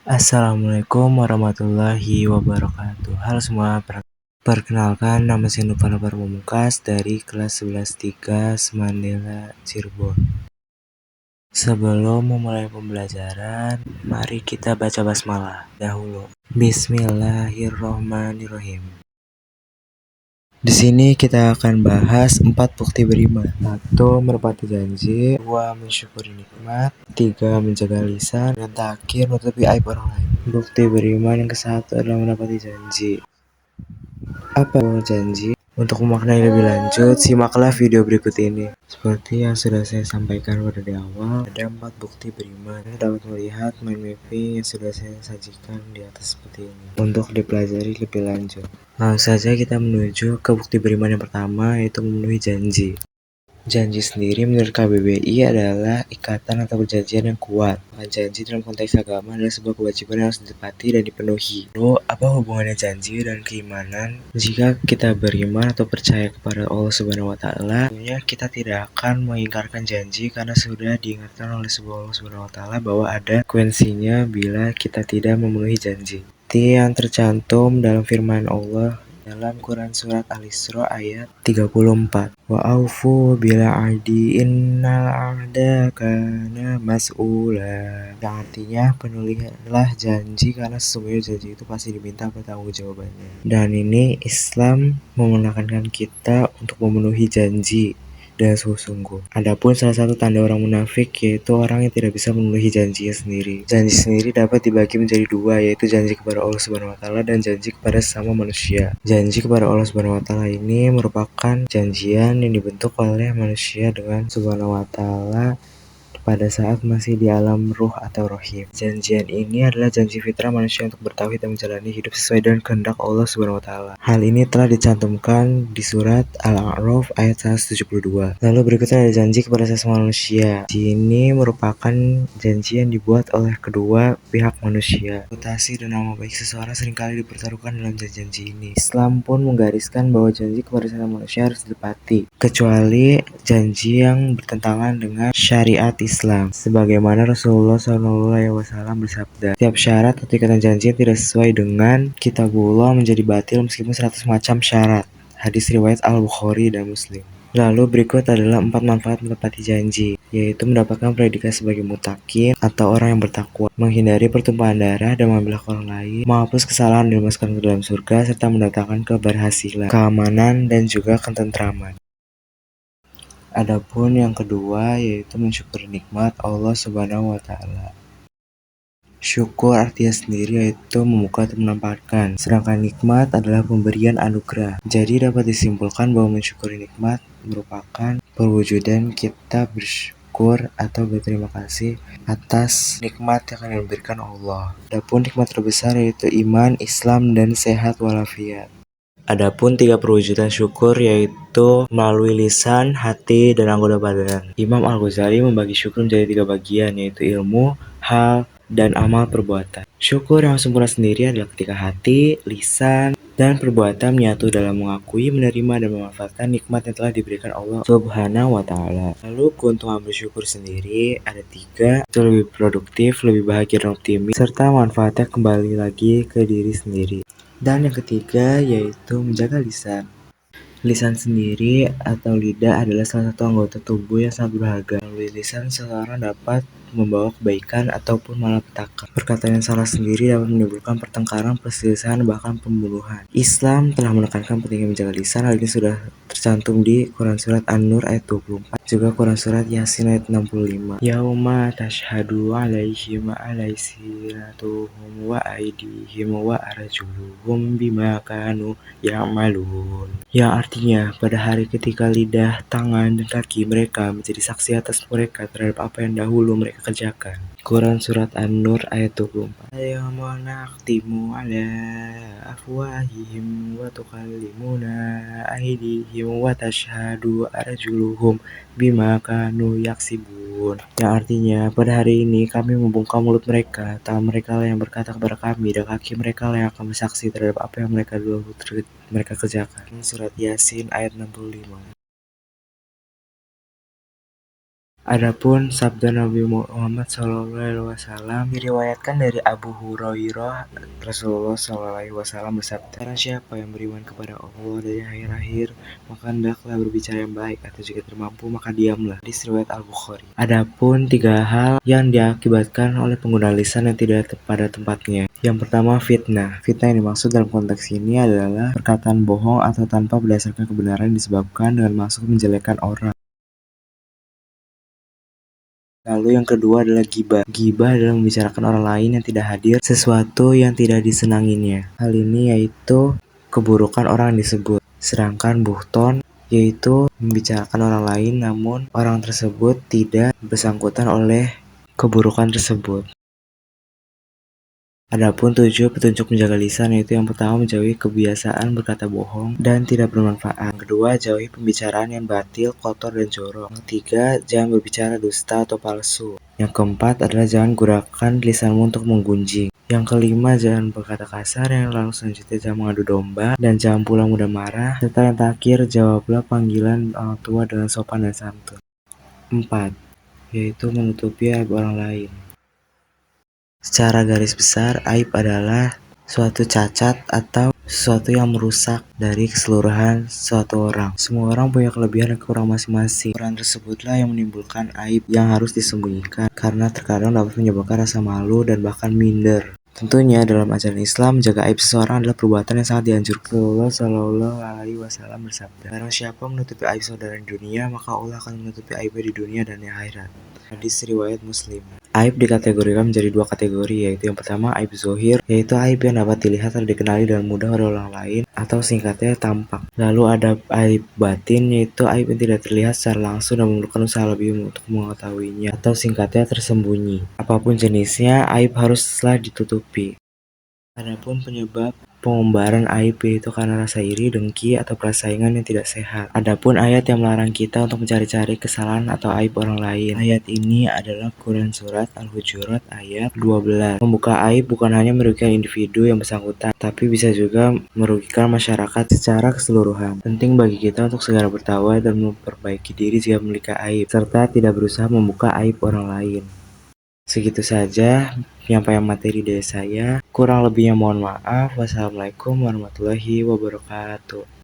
Assalamualaikum warahmatullahi wabarakatuh. Halo semua, perkenalkan nama saya Novan Pamungkas dari kelas 11-3 Semandela Cirebon. Sebelum memulai pembelajaran, mari kita baca basmalah dahulu. Bismillahirrohmanirrohim. Di sini kita akan bahas 4 bukti beriman. 1. Menepati janji. 2. Mensyukuri nikmat. 3. Menjaga lisan. Dan terakhir, menutupi aib orang lain. Bukti beriman yang ke-1 adalah menepati janji. Apa janji? Untuk memaknai lebih lanjut, simaklah video berikut ini. Seperti yang sudah saya sampaikan pada di awal, ada 4 bukti beriman. Anda dapat melihat mind mapping yang sudah saya sajikan di atas seperti ini untuk dipelajari lebih lanjut. Langsung saja kita menuju ke bukti beriman yang pertama, yaitu memenuhi janji. Janji sendiri menurut KBBI adalah ikatan atau perjanjian yang kuat. Janji dalam konteks agama adalah sebuah kewajiban yang harus ditepati dan dipenuhi. Lalu, apa hubungannya janji dan keimanan? Jika kita beriman atau percaya kepada Allah Subhanahu wa Ta'ala, tentunya kita tidak akan mengingkarkan janji karena sudah diingatkan oleh Allah Subhanahu wa Ta'ala bahwa ada konsekuensinya bila kita tidak memenuhi janji. Seperti yang tercantum dalam firman Allah dalam Quran Surat Al-Isra ayat 34. Wa aufu bil ahdi innal ahda kana mas'ula. Yang artinya penuhilah janji karena sesungguhnya janji itu pasti diminta pertanggungjawabannya. Dan ini Islam memenekankan kita untuk memenuhi janji dengan sungguh-sungguh. Adapun salah satu tanda orang munafik yaitu orang yang tidak bisa memenuhi janjinya sendiri. Janji sendiri dapat dibagi menjadi 2, yaitu janji kepada Allah Subhanahu wa Ta'ala dan janji kepada sesama manusia. Janji kepada Allah Subhanahu wa Ta'ala ini merupakan janjian yang dibentuk oleh manusia dengan Subhanahu wa Ta'ala pada saat masih di alam ruh atau rohim. Janjian ini adalah janji fitrah manusia untuk bertauhid dan menjalani hidup sesuai dengan kehendak Allah Subhanahu wa Ta'ala. Hal ini telah dicantumkan di surat Al-A'raf ayat 172. Lalu berikutnya ada janji kepada sesama manusia. Ini merupakan janji yang dibuat oleh kedua pihak manusia. Reputasi dan nama baik seseorang seringkali dipertaruhkan dalam janji-janji ini. Islam pun menggariskan bahwa janji kepada sesama manusia harus ditepati, kecuali janji yang bertentangan dengan syariat Islam, sebagaimana Rasulullah SAW bersabda, setiap syarat atau ikatan janji yang tidak sesuai dengan kitabullah menjadi batil meskipun 100 macam syarat. Hadis riwayat Al-Bukhari dan Muslim. Lalu berikut adalah 4 manfaat menepati janji, yaitu mendapatkan predikat sebagai mutakin atau orang yang bertakwa, menghindari pertumpahan darah dan mengambil hak orang lain, menghapus kesalahan dan dimasukkan ke dalam surga, serta mendatangkan keberhasilan, keamanan, dan juga ketentraman. Adapun yang kedua yaitu mensyukuri nikmat Allah Subhanahu wa Ta'ala. Syukur artinya sendiri yaitu membuka atau menampakkan, sedangkan nikmat adalah pemberian anugerah. Jadi dapat disimpulkan bahwa mensyukuri nikmat merupakan perwujudan kita bersyukur atau berterima kasih atas nikmat yang akan diberikan Allah. Adapun nikmat terbesar yaitu iman, Islam, dan sehat walafiat. Adapun 3 perwujudan syukur yaitu melalui lisan, hati, dan anggota badan. Imam Al-Ghazali membagi syukur menjadi 3 bagian yaitu ilmu, hal, dan amal perbuatan. Syukur yang sempurna sendiri adalah ketika hati, lisan, dan perbuatan menyatu dalam mengakui, menerima, dan memanfaatkan nikmat yang telah diberikan Allah Subhanahu wa Ta'ala. Lalu keuntungan bersyukur sendiri ada 3, itu lebih produktif, lebih bahagia dan optimis, serta manfaatnya kembali lagi ke diri sendiri. Dan yang ketiga yaitu menjaga lisan. Lisan sendiri atau lidah adalah salah satu anggota tubuh yang sangat berharga. Melalui lisan seseorang dapat membawa kebaikan ataupun malapetaka. Perkataan yang salah sendiri dapat menimbulkan pertengkaran, perselisihan, bahkan pembunuhan. Islam telah menekankan pentingnya menjaga lisan. Hal ini sudah tercantum di Quran Surat An-Nur ayat 24, juga Quran Surat Yasin ayat 65. Yauma tashhadu alaihim alaisinatuhum wa aidihim wa arjuluhum bima kanu ya'malun. Yang artinya pada hari ketika lidah, tangan, dan kaki mereka menjadi saksi atas mereka terhadap apa yang dahulu mereka kerjakan. Quran Surat An-Nur ayat 24. Yauma nakhtimu ala afwahihim wa tukallimuna aydihim wa tashhadu arjuluhum bima kanu yaksibun. Yang artinya pada hari ini kami membungkam mulut mereka, tangan mereka lah yang berkata kepada kami, dan kaki mereka lah yang akan bersaksi terhadap apa yang mereka dulu mereka kerjakan. Surat Yasin ayat 65. Adapun sabda Nabi Muhammad SAW diriwayatkan dari Abu Hurairah, Rasulullah SAW bersabda, "Barang siapa yang beriman kepada Allah dan yang akhir, maka hendaklah berbicara yang baik, atau jika termampu maka diamlah." Hadis riwayat Al-Bukhari. Adapun 3 hal yang diakibatkan oleh pengguna lisan yang tidak pada tempatnya. Yang pertama, fitnah. Fitnah yang dimaksud dalam konteks ini adalah perkataan bohong atau tanpa berdasarkan kebenaran disebabkan dengan maksud menjelekkan orang. Lalu yang kedua adalah ghibah. Ghibah adalah membicarakan orang lain yang tidak hadir sesuatu yang tidak disenanginya. Hal ini yaitu keburukan orang yang disebut. Sedangkan buhton yaitu membicarakan orang lain namun orang tersebut tidak bersangkutan oleh keburukan tersebut. Adapun 7 petunjuk menjaga lisan, yaitu yang pertama menjauhi kebiasaan berkata bohong dan tidak bermanfaat. Yang kedua, jauhi pembicaraan yang batil, kotor, dan jorok. Yang ketiga, jangan berbicara dusta atau palsu. Yang keempat adalah jangan gunakan lisanmu untuk menggunjing. Yang kelima, jangan berkata kasar. Yang lalu selanjutnya, jangan mengadu domba dan jangan pula mudah marah. Serta yang terakhir, jawablah panggilan orang tua dengan sopan dan santun. 4. Yaitu menutupi aib orang lain. Secara garis besar, aib adalah suatu cacat atau sesuatu yang merusak dari keseluruhan suatu orang. Semua orang punya kelebihan dan kekurangan masing-masing. Kekurangan tersebutlah yang menimbulkan aib yang harus disembunyikan, karena terkadang dapat menyebabkan rasa malu dan bahkan minder. Tentunya dalam ajaran Islam, menjaga aib seseorang adalah perbuatan yang sangat dianjurkan. Rasulullah Shallallahu Alaihi Wasallam bersabda, "Barang siapa menutupi aib saudara di dunia, maka Allah akan menutupi aibnya di dunia dan di akhirat." Hadis riwayat Muslim. Aib dikategorikan menjadi 2 kategori, yaitu yang pertama aib zohir, yaitu aib yang dapat dilihat atau dikenali dengan mudah oleh orang lain, atau singkatnya tampak. Lalu ada aib batin, yaitu aib yang tidak terlihat secara langsung dan memerlukan usaha lebih untuk mengetahuinya, atau singkatnya tersembunyi. Apapun jenisnya, aib haruslah ditutupi. Adapun penyebab pengumbaran aib yaitu karena rasa iri, dengki, atau persaingan yang tidak sehat. Adapun ayat yang melarang kita untuk mencari-cari kesalahan atau aib orang lain. Ayat ini adalah Quran Surat Al-Hujurat ayat 12. Membuka aib bukan hanya merugikan individu yang bersangkutan, tapi bisa juga merugikan masyarakat secara keseluruhan. Penting bagi kita untuk segera bertaubat dan memperbaiki diri jika memiliki aib, serta tidak berusaha membuka aib orang lain. Segitu saja penyampaian materi dari saya. Kurang lebihnya mohon maaf. Wassalamualaikum warahmatullahi wabarakatuh.